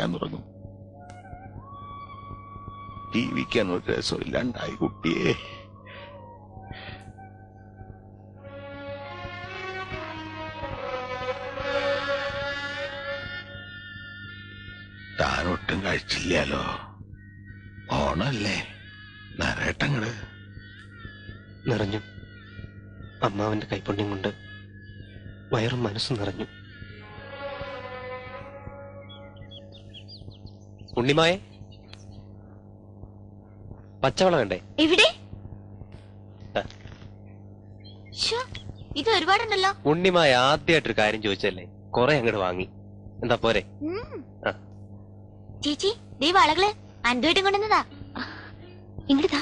കിടക്കാൻ തുടങ്ങും. ജീവിക്കാൻ ഒരു രസമില്ലാണ്ടായി കുട്ടിയെ. താനൊട്ടും കഴിച്ചില്ലല്ലോ. ഓണല്ലേ, നിറയട്ടങ്ങള്. നിറഞ്ഞു. അമ്മാവന്റെ കൈപ്പുണ്യം കൊണ്ട് വയറും മനസ്സും നിറഞ്ഞു. ഉണ്ണിമായെ, പച്ചവള വേണ്ടേ? എവിടെ? ഇത് ഒരുപാടുണ്ടല്ലോ. ഉണ്ണിമായ ആദ്യമായിട്ടൊരു കാര്യം ചോദിച്ചല്ലേ, കൊറേ അങ്ങോട്ട് വാങ്ങി. എന്താ പോരെ? ചേച്ചി, ദേ വളകള് അൻപേട്ടും കൊണ്ടുവന്നതാ. ഇങ്ങോട്ടാ.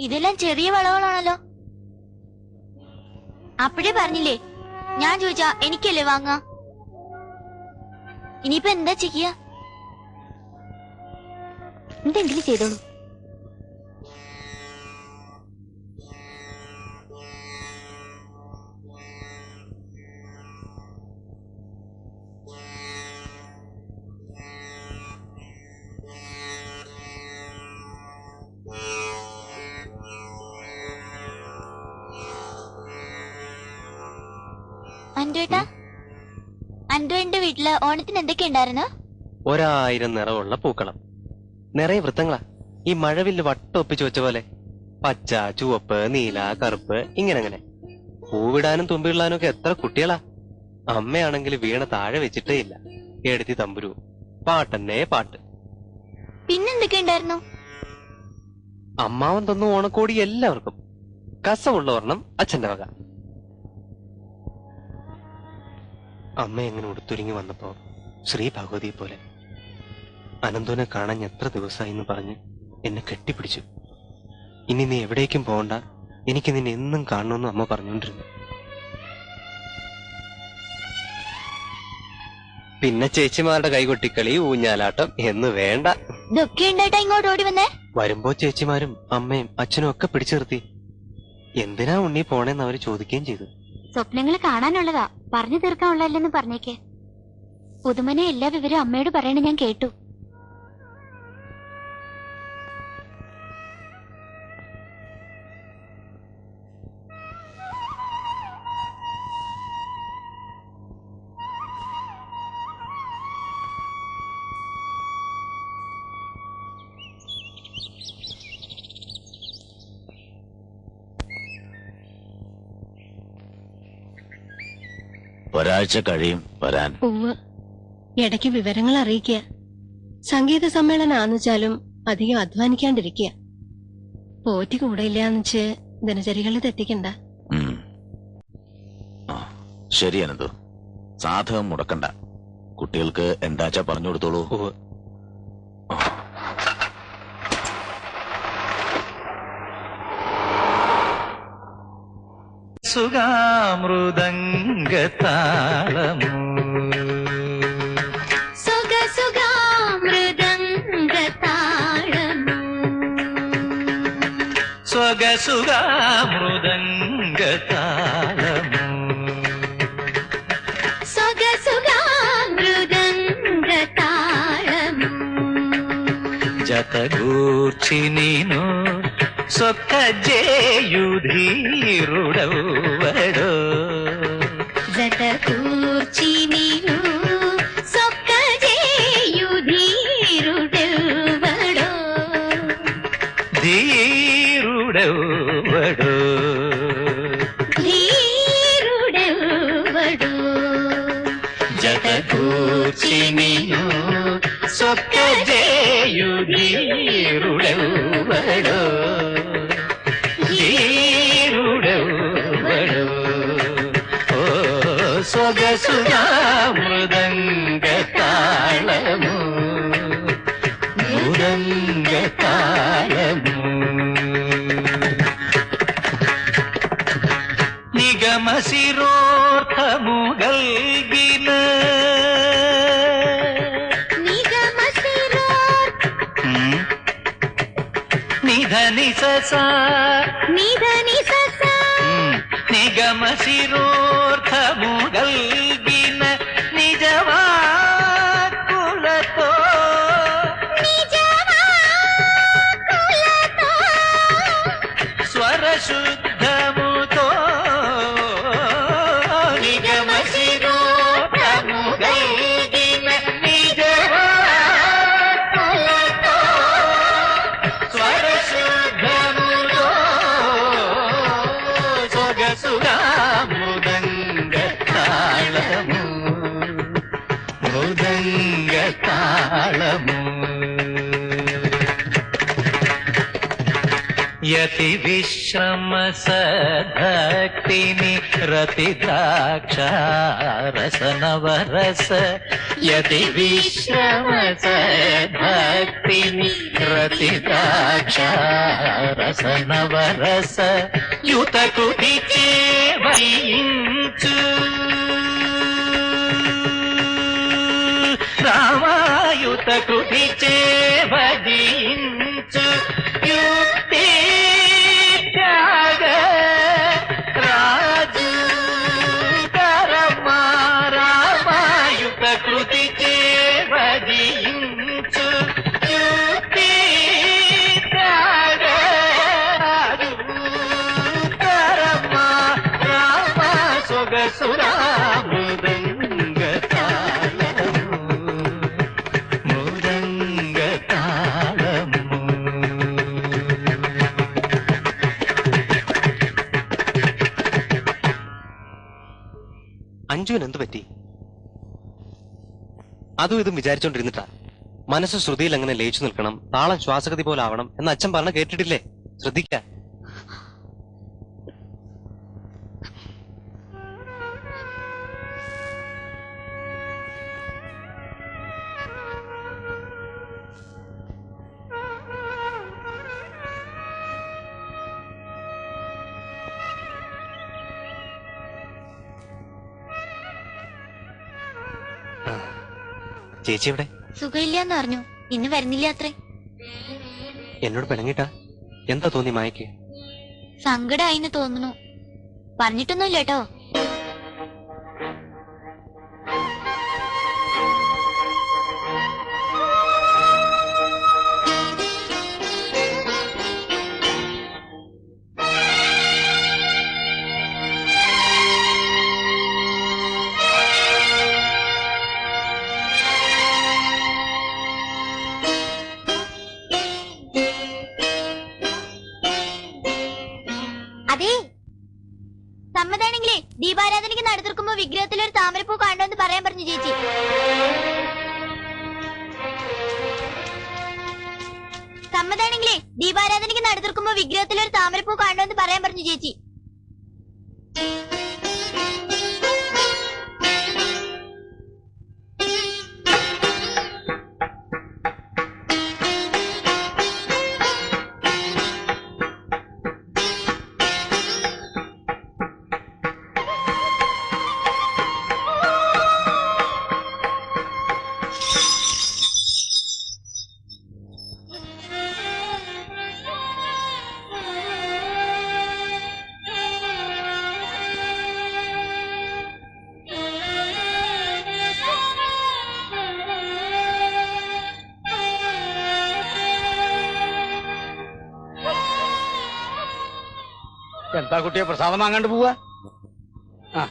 ഇതെല്ലാം ചെറിയ വളകളാണല്ലോ. അപ്പോഴേ പറഞ്ഞില്ലേ, ഞാൻ ചോദിച്ചാ എനിക്കല്ലേ വാങ്ങാ. ഇനിയിപ്പോ എന്താ ചെയ്യാ? എന്തെങ്കിലും ചെയ്തോളൂ. അൻഡുവേട്ടാ, അൻഡുവിന്റെ വീട്ടില് ഓണത്തിന് എന്തൊക്കെ ഉണ്ടായിരുന്നു? 1000 നിറമുള്ള പൂക്കളം, നിറയെ വൃത്തങ്ങളാ. ഈ മഴവില്ല് വട്ടൊപ്പിച്ചു വെച്ച പോലെ. പച്ച, ചുവപ്പ്, നീല, കറുപ്പ്, ഇങ്ങനെ. പൂവിടാനും തുമ്പിടാനും ഒക്കെ എത്ര കുട്ടികളാ. അമ്മയാണെങ്കിൽ വീണ താഴെ വെച്ചിട്ടേ ഇല്ല. എടുത്തി തമ്പുരു, പാട്ടെന്നെ പാട്ട്. പിന്നെന്തൊക്കെ ഉണ്ടായിരുന്നു? അമ്മാവൻ തന്നു ഓണക്കോടി എല്ലാവർക്കും. കസമുള്ള ഒരെണ്ണം അച്ഛന്റെ വക. അമ്മ എങ്ങനെ ഉടുത്തൊരുങ്ങി വന്നപ്പോ ശ്രീ ഭഗവതിയെ പോലെ. അനന്തോനെ കാണാൻ എത്ര ദിവസമായി എന്ന് പറഞ്ഞ് എന്നെ കെട്ടിപ്പിടിച്ചു. ഇനി നീ എവിടേക്കും പോകണ്ട, എനിക്ക് നിന്നെ എന്നും കാണണമെന്ന് അമ്മ പറഞ്ഞുകൊണ്ടിരുന്നു. പിന്നെ ചേച്ചിമാരുടെ കൈകൊട്ടിക്കളി, ഊഞ്ഞാലാട്ടം എന്ന് വേണ്ട. ഇതൊക്കെ ഉണ്ടായിട്ടാ ഇങ്ങോട്ട് ഓടി വന്നേ? വരുമ്പോ ചേച്ചിമാരും അമ്മയും അച്ഛനും ഒക്കെ പിടിച്ചു നിർത്തി. എന്തിനാ ഉണ്ണി പോണേന്ന് അവര് ചോദിക്കുകയും ചെയ്തു. സ്വപ്നങ്ങൾ കാണാനുള്ളതാ, പറഞ്ഞു തീർക്കാനുള്ളതല്ലെന്ന് പറഞ്ഞേക്ക്. പുതുമനെ എല്ലാ വിവരവും അമ്മയോട് പറയണ ഞാൻ കേട്ടു. ഒരാഴ്ച കഴിയും വരാൻ. ഇടയ്ക്ക് വിവരങ്ങൾ അറിയിക്കുക. സംഗീത സമ്മേളനാന്ന് വെച്ചാലും അധികം അധ്വാനിക്കാണ്ടിരിക്കുക. പോറ്റി കൂടെ ഇല്ലാന്ന് വെച്ച് ദിനചര്യകളിൽ തെറ്റിക്കണ്ട. ശരി അനന്തു, സാധകം മുടക്കണ്ട. കുട്ടികൾക്ക് എന്താച്ചാ പറഞ്ഞു കൊടുത്തോളൂ. സുഗാമൃദംഗതാളമോ സ്വഗസുഗാമൃദംഗതാളമോ జతగూర్చి నేను సొక్కజేయుధీరుడవడో జతగూర్చి నేను సొక్కజేయుధీరుడెవడో ధీరుడవడో ధీరుడెవడో జతగూర్చి నేను సొక్కజేయుధీరుడవడో ధీరుడవడో ఓ సొగసుగామృదంగతాళము మృదంగతాళము నిగమశిరోర్థము గల్గిన నిధని ససా నిగమ శిరోర్థము గల్గిన నిజవా మృదంగతాళము యతి విశ్రమ సద్భక్తిని రతి ద్రాక్షారసనవరస యతి విశ్రమ సద్భక్తిని రతి ద్రాక్షారసనవరస యుతకు వయించు రామాయుత కృతి వయించు యుక్తి త్యాగ రాజు కరమా రామాయుత కృతి వయించు యుక్తి త్యాగ రాజు కరమా రామ సొగసురా അഞ്ജുവിന് എന്ത് പറ്റി? അതും ഇതും വിചാരിച്ചോണ്ടിരുന്നിട്ടാ. മനസ്സ് ശ്രുതിയിൽ അങ്ങനെ ലയിച്ചു നിൽക്കണം, താളം ശ്വാസഗതി പോലെ ആവണം എന്ന് അച്ഛൻ പറഞ്ഞ കേട്ടിട്ടില്ലേ? ശ്രദ്ധിക്ക. ചേച്ചി എവിടെ? സുഖമില്ലാന്ന് പറഞ്ഞു. ഇന്ന് വരുന്നില്ല അത്രേ. എന്നോട് പിണങ്ങിട്ടാ? എന്താ തോന്നി മായക്ക്? സങ്കടായിന്ന് തോന്നുന്നു. പറഞ്ഞിട്ടൊന്നുമില്ല കേട്ടോ. സമ്മതാണെങ്കിലേ ദീപാരാധനയ്ക്ക് നടത്തിർക്കുമ്പോ വിഗ്രഹത്തിലൊരു താമരപ്പൂ കാണണമെന്ന് പറയാൻ പറഞ്ഞു ചേച്ചി. സമ്മതാണെങ്കിലേ ദീപാരാധനയ്ക്ക് നടത്തിർക്കുമ്പോ വിഗ്രഹത്തിലൊരു താമരപ്പൂ കാണണമെന്ന് പറയാൻ പറഞ്ഞു ചേച്ചി. എന്താ കുട്ടിയെ പ്രസാദം വാങ്ങാണ്ട് പോവാ? ആ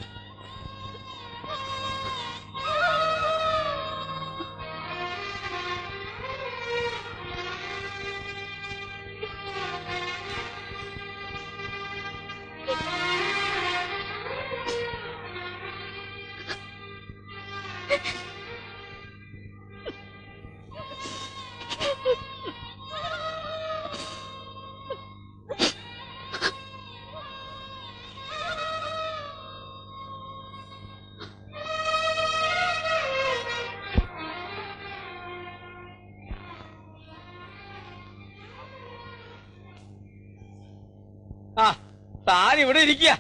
ആ താൻ ഇവിടെ ഇരിക്കുക.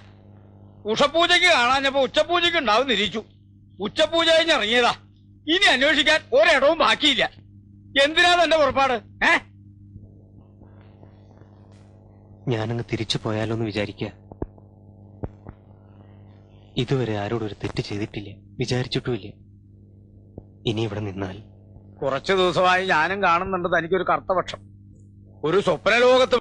ഉഷപൂജയ്ക്ക് കാണാഞ്ഞപ്പോ ഉച്ചപൂജയ്ക്ക് ഉണ്ടാവും നിരീച്ചു. ഉച്ചപൂജ കഴിഞ്ഞ് ഇറങ്ങിയതാ. ഇനി അന്വേഷിക്കാൻ ഒരിടവും ബാക്കിയില്ല. എന്തിനാ തന്റെ പുറപ്പാട്? ഞാനങ്ങ് തിരിച്ചു പോയാലോന്ന് വിചാരിക്ക. ഇതുവരെ ആരോടൊരു തെറ്റ് ചെയ്തിട്ടില്ല, വിചാരിച്ചിട്ടുമില്ല. ഇനി ഇവിടെ നിന്നാൽ കുറച്ചു ദിവസമായി ഞാനും കാണുന്നുണ്ട് തനിക്കൊരു കറുത്തപക്ഷം. ഒരു സ്വപ്നലോകത്ത്